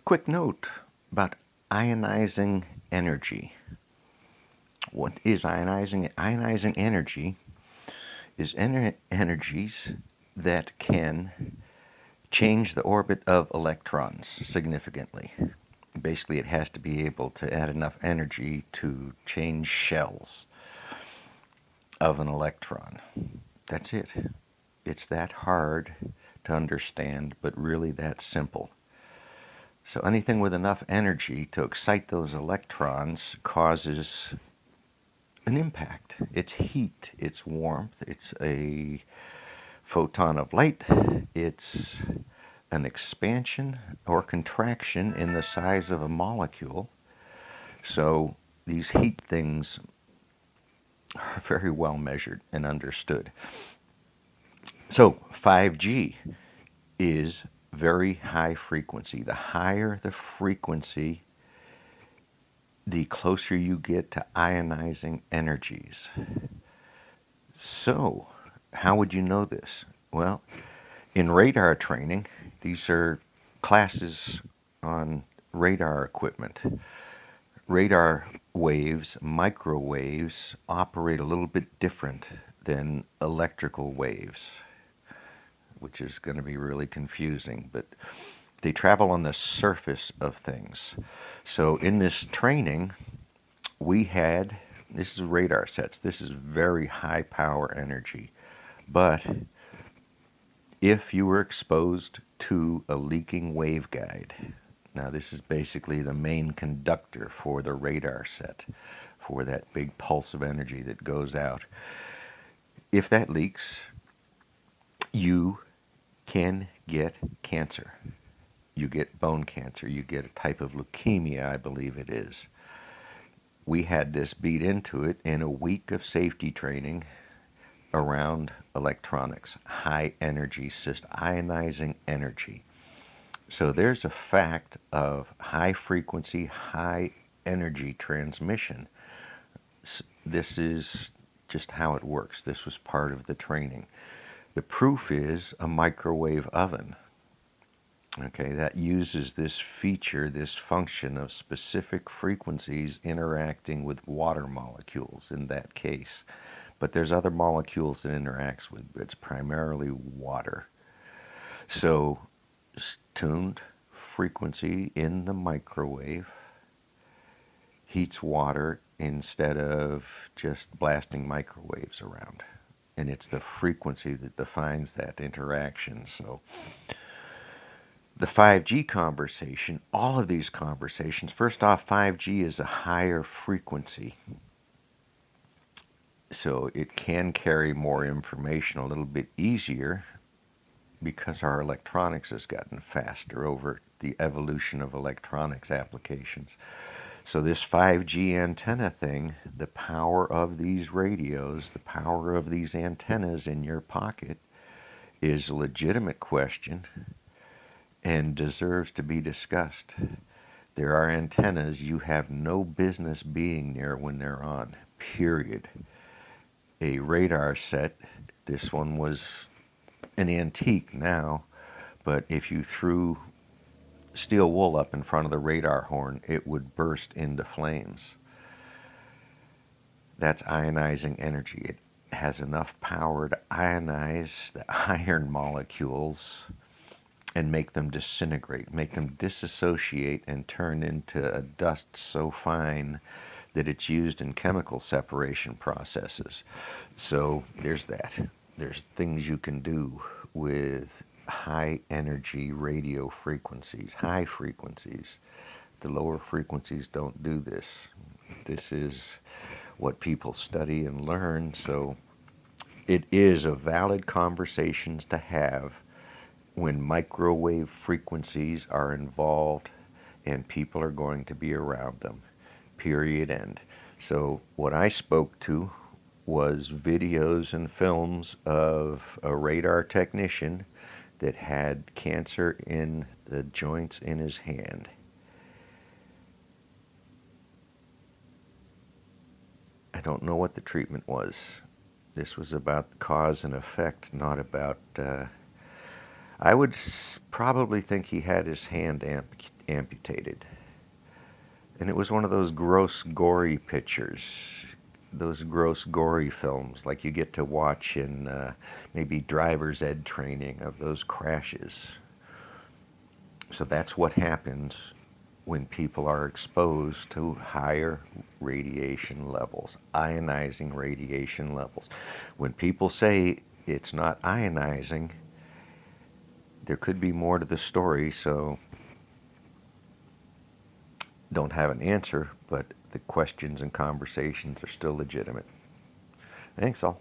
Quick note about ionizing energy. What is ionizing? Ionizing energy is energies that can change the orbit of electrons significantly. Basically, it has to be able to add enough energy to change shells of an electron. That's it. It's that hard to understand, but really that simple. So anything with enough energy to excite those electrons causes an impact. It's heat, it's warmth, it's a photon of light, it's an expansion or contraction in the size of a molecule. So these heat things are very well measured and understood. So 5G is very high frequency. The higher the frequency, the closer you get to ionizing energies. So, how would you know this? Well, in radar training, these are classes on radar equipment. Radar waves, microwaves, operate a little bit different than electrical waves, which is going to be really confusing, but they travel on the surface of things. So in this training, we had, this is radar sets, this is very high power energy, but if you were exposed to a leaking waveguide, now this is basically the main conductor for the radar set, for that big pulse of energy that goes out. If that leaks, you can get cancer. You get bone cancer. You get a type of leukemia, I believe it is. We had this beat into it in a week of safety training around electronics, high energy system, ionizing energy. So there's a fact of high frequency, high energy transmission. This is just how it works. This was part of the training. The proof is a microwave oven. Okay, that uses this feature, this function of specific frequencies interacting with water molecules in that case. But there's other molecules it interacts with, but it's primarily water. So, tuned frequency in the microwave heats water instead of just blasting microwaves around. And it's the frequency that defines that interaction. So the 5G conversation, all of these conversations, first off, 5G is a higher frequency. So it can carry more information a little bit easier because our electronics has gotten faster over the evolution of electronics applications. So this 5G antenna thing, the power of these radios, the power of these antennas in your pocket is a legitimate question and deserves to be discussed. There are antennas you have no business being near when they're on, period. A radar set, this one was an antique now, but if you threw steel wool up in front of the radar horn, it would burst into flames. That's ionizing energy. It has enough power to ionize the iron molecules and make them disintegrate, make them dissociate and turn into a dust so fine that it's used in chemical separation processes. So there's that. There's things you can do with high energy radio frequencies, high frequencies. The lower frequencies don't do this. This is what people study and learn, so it is a valid conversation to have when microwave frequencies are involved and people are going to be around them, period, end. So what I spoke to was videos and films of a radar technician that had cancer in the joints in his hand. I don't know what the treatment was. This was about the cause and effect, not about... I would probably think he had his hand amputated. And it was one of those gross, gory pictures, those gross, gory films like you get to watch in maybe driver's ed training of those crashes. So that's what happens when people are exposed to higher radiation levels, ionizing radiation levels. When people say it's not ionizing, there could be more to the story, so don't have an answer, but the questions and conversations are still legitimate. Thanks all.